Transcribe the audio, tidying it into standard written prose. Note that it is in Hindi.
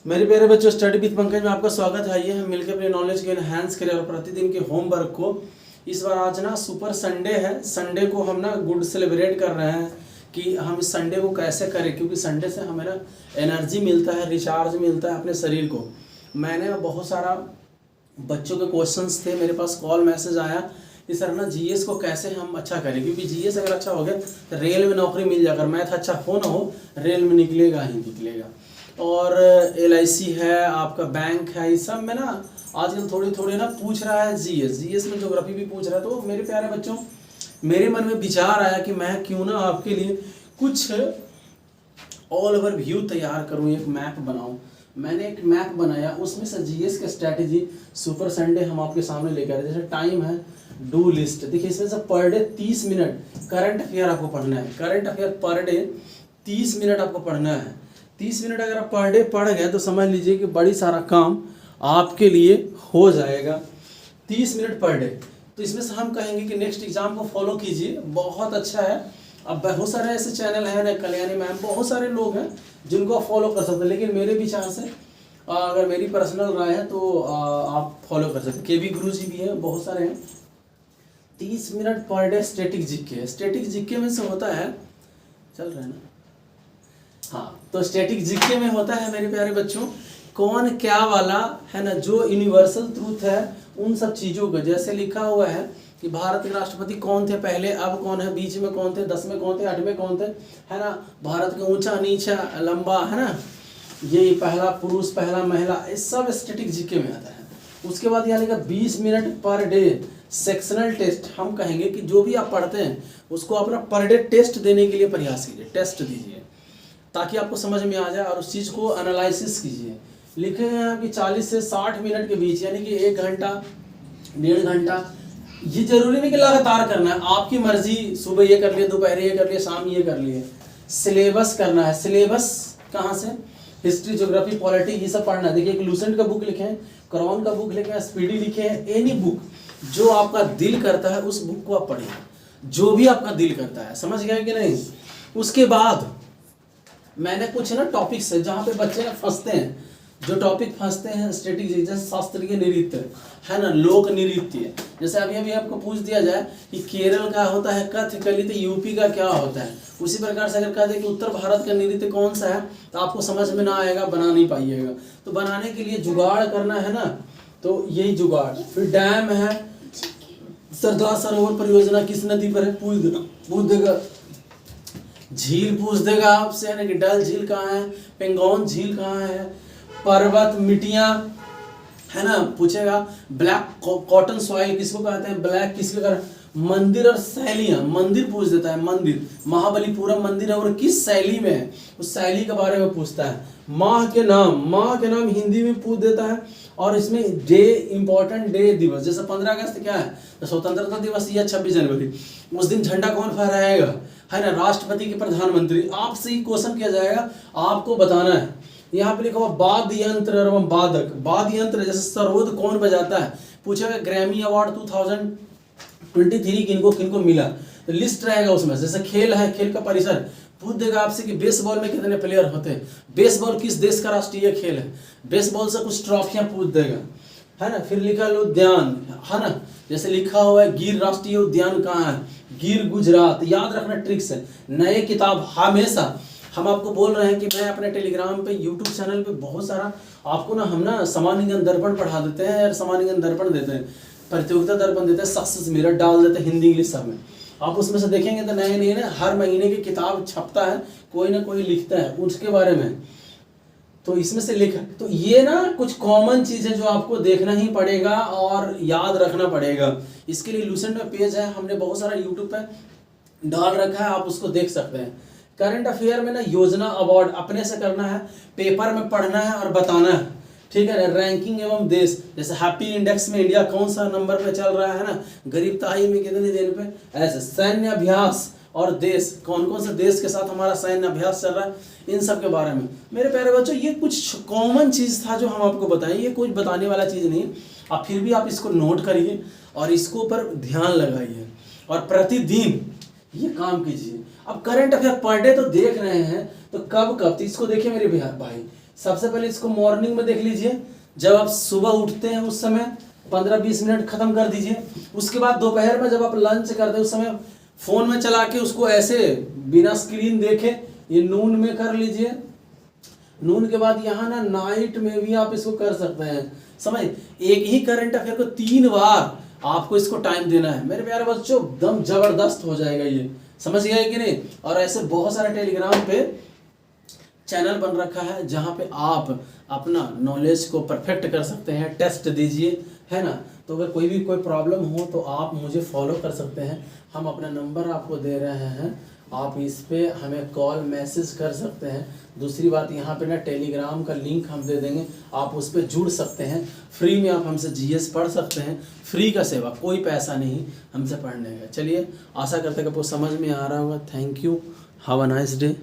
मेरे प्यारे बच्चों, स्टडी विद पंकज में आपका स्वागत है। आइए हम मिलकर अपने नॉलेज को एनहांस करें और प्रतिदिन के होमवर्क को। इस बार आज ना सुपर संडे है। संडे को हम ना गुड सेलिब्रेट कर रहे हैं कि हम इस संडे को कैसे करें, क्योंकि संडे से हमें ना एनर्जी मिलता है, रिचार्ज मिलता है अपने शरीर को। मैंने बहुत सारा बच्चों के क्वेश्चंस थे, मेरे पास कॉल मैसेज आया कि सर ना जीएस को कैसे हम अच्छा करें, क्योंकि जीएस अगर अच्छा हो गया तो रेल में नौकरी मिल जाए। अगर मैथ अच्छा हो ना हो, रेल में निकलेगा ही निकलेगा। और एलआईसी है, आपका बैंक है, इस सब में ना आजकल थोड़ी थोड़ी ना पूछ रहा है जीएस में ज्योग्राफी भी पूछ रहा है। तो मेरे प्यारे बच्चों, मेरे मन में विचार आया कि मैं क्यों ना आपके लिए कुछ ऑल ओवर व्यू तैयार करूं, एक मैप बनाऊं। मैंने एक मैप बनाया, उसमें से जीएस का स्ट्रैटेजी सुपर संडे हम आपके सामने लेकर आए। जैसे टाइम है, डू लिस्ट, देखिए इसमें से per day 30 minute current affair आपको पढ़ना है। Current affair per day 30 minute आपको पढ़ना है। 30 मिनट अगर आप पर डे पढ़ गए तो समझ लीजिए कि बड़ी सारा काम आपके लिए हो जाएगा। 30 मिनट पर डे। तो इसमें से हम कहेंगे कि नेक्स्ट एग्जाम को फॉलो कीजिए, बहुत अच्छा है। अब बहुत सारे ऐसे चैनल हैं ना, कल्याणी मैम, बहुत सारे लोग हैं जिनको आप फॉलो कर सकते हैं। लेकिन मेरे विचार से अगर मेरी पर्सनल राय है तो आप फॉलो कर सकते हैं। केवी गुरु जी भी हैं, बहुत सारे हैं। 30 minute per day static GK. Static GK में से होता है, चल रहा है ना, हाँ, तो स्टैटिक जीके में होता है मेरे प्यारे बच्चों, कौन क्या वाला है ना, जो यूनिवर्सल ट्रूथ है उन सब चीज़ों को। जैसे लिखा हुआ है कि भारत के राष्ट्रपति कौन थे पहले, अब कौन है, बीच में कौन थे, 10 में कौन थे, 8 में कौन थे, है ना। भारत का ऊंचा नीचा लंबा, है ना, ये पहला पुरुष पहला महिला, इस सब स्टैटिक जीके में आता है। उसके बाद यहाँ लिखा 20 minute per day sectional test. हम कहेंगे कि जो भी आप पढ़ते हैं उसको अपना पर डे टेस्ट देने के लिए प्रयास कीजिए, टेस्ट दीजिए, ताकि आपको समझ में आ जाए और उस चीज़ को एनालिसिस कीजिए। लिखे हैं कि 40 से 60 मिनट के बीच, यानी कि 1 घंटा 1.5 घंटा। ये जरूरी नहीं कि लगातार करना है, आपकी मर्जी, सुबह ये कर लिए, दोपहर ये कर लिए, शाम ये कर लिए। सिलेबस करना है। सिलेबस कहाँ से? हिस्ट्री, ज्योग्राफी, पॉलिटी, ये सब पढ़ना है। देखिए, एक लूसेंट का बुक लिखे हैं, क्रॉन का बुक लिखे हैं, स्पीडी लिखे हैं। एनी बुक जो आपका दिल करता है उस बुक को आप पढ़िए, जो भी आपका दिल करता है। समझ गए कि नहीं? उसके बाद मैंने कुछ ना टॉपिक्स है जहाँ पे बच्चे फंसते हैं, जो टॉपिक फंसते हैं स्ट्रेटेजी, जैसे शास्त्रीय नृत्य है ना, लोक नृत्य। जैसे अभी अभी आपको पूछ दिया जाए कि केरल का होता है कथकली, तो यूपी का क्या होता है। उसी प्रकार से अगर कह दे कि उत्तर भारत का नृत्य कौन सा है, तो आपको समझ में ना आएगा, बना नहीं पाइएगा। तो बनाने के लिए जुगाड़ करना है ना, तो यही जुगाड़। फिर डैम है, सरदार सरोवर परियोजना किस नदी पर है, पूछ देगा। झील पूछ देगा आपसे, है ना, कि डल झील कहाँ है, पेंगोंग झील कहाँ है। पर्वत, मिट्टियाँ, है ना, पूछेगा। ब्लैक कॉटन सॉइल किसको कहते हैं, ब्लैक किसको कहते हैं। मंदिर और शैलियाँ, मंदिर पूछ देता है, मंदिर, महाबलीपुरम मंदिर है और किस शैली में है, उस शैली के बारे में पूछता है। माह के नाम हिंदी में पूछ देता है। और इसमें डे, इंपॉर्टेंट डे, दिवस, जैसे 15 अगस्त क्या है, तो स्वतंत्रता दिवस या 26 जनवरी, उस दिन झंडा कौन फहराएगा, है ना, राष्ट्रपति के प्रधानमंत्री। आपसे ही क्वेश्चन किया जाएगा, आपको बताना है। यहाँ पे लिखा हुआ वाद्य यंत्र एवं वादक। वाद्य यंत्र जैसे सरोद कौन बजाता है, पूछेगा। ग्रैमी अवार्ड 2023 किनको किनको मिला, तो लिस्ट रहेगा उसमें। जैसे खेल है, खेल का परिसर पूछ देगा आपसे कि बेसबॉल में कितने प्लेयर होते हैं, बेसबॉल किस देश का राष्ट्रीय खेल है, बेसबॉल से कुछ ट्रॉफियां पूछ देगा, है ना। फिर लिखा है उद्यान, है ना, जैसे लिखा हुआ है गिर राष्ट्रीय उद्यान कहाँ है, गिर गुजरात। याद रखना ट्रिक्स है। नए किताब हमेशा हम आपको बोल रहे हैं कि मैं अपने टेलीग्राम पे, यूट्यूब चैनल पे बहुत सारा आपको ना, हम ना सामान्य ज्ञान दर्पण पढ़ा देते हैं, और सामान्य ज्ञान दर्पण देते हैं, प्रतियोगिता दर्पण देते हैं, सक्सेस मिरर डाल देते हैं, हिंदी इंग्लिश सब में। आप उसमें से देखेंगे तो नए नए ना हर महीने की किताब छपता है, कोई ना कोई लिखता है उसके बारे में। तो इसमें से लिखा, तो ये ना कुछ कॉमन चीज़ है जो आपको देखना ही पड़ेगा और याद रखना पड़ेगा। इसके लिए लूसेंट में पेज है, हमने बहुत सारा यूट्यूब पे डाल रखा है, आप उसको देख सकते हैं। करंट अफेयर में ना योजना अवार्ड अपने से करना है, पेपर में पढ़ना है और बताना है, ठीक है ना। रैंकिंग एवं देश, जैसे हैप्पी इंडेक्स में इंडिया कौन सा नंबर पे चल रहा है ना, गरीबताई में कितने दिन पे, ऐसे सैन्य अभ्यास और देश, कौन कौन से देश के साथ हमारा सैन्य अभ्यास चल रहा है, इन सब के बारे में। मेरे प्यारे बच्चों, ये कुछ कॉमन चीज़ था जो हम आपको बताएं, ये कुछ बताने वाला चीज़ नहीं। आप फिर भी आप इसको नोट करिए और इसको ऊपर ध्यान लगाइए और प्रतिदिन ये काम कीजिए। अब करंट अफेयर पर डे तो देख रहे हैं, तो कब कब, तो इसको देखिए मेरे भाई, सबसे पहले इसको मॉर्निंग में देख लीजिए, जब आप सुबह उठते हैं उस समय 15-20 मिनट खत्म कर दीजिए। उसके बाद दोपहर में जब आप लंच करते हैं उस समय फोन में चला के उसको ऐसे बिना स्क्रीन देखे ये नून में कर लीजिए। नून के बाद यहाँ ना नाइट में भी आप इसको कर सकते हैं। समझ, एक ही करंट अफेयर को 3 बार आपको इसको टाइम देना है मेरे प्यारे बच्चों, एकदम जबरदस्त हो जाएगा ये, समझ गए कि नहीं। और ऐसे बहुत सारे टेलीग्राम पे चैनल बन रखा है जहाँ पे आप अपना नॉलेज को परफेक्ट कर सकते हैं, टेस्ट दीजिए, है ना। तो अगर कोई प्रॉब्लम हो तो आप मुझे फॉलो कर सकते हैं। हम अपना नंबर आपको दे रहे हैं, आप इस पे हमें कॉल मैसेज कर सकते हैं। दूसरी बात, यहाँ पे ना टेलीग्राम का लिंक हम दे देंगे, आप उस पर जुड़ सकते हैं। फ्री में आप हमसे जीएस पढ़ सकते हैं, फ्री का सेवा, कोई पैसा नहीं हमसे पढ़ने का। चलिए, आशा करते हैं कि आपको समझ में आ रहा होगा। Thank you, have a nice day.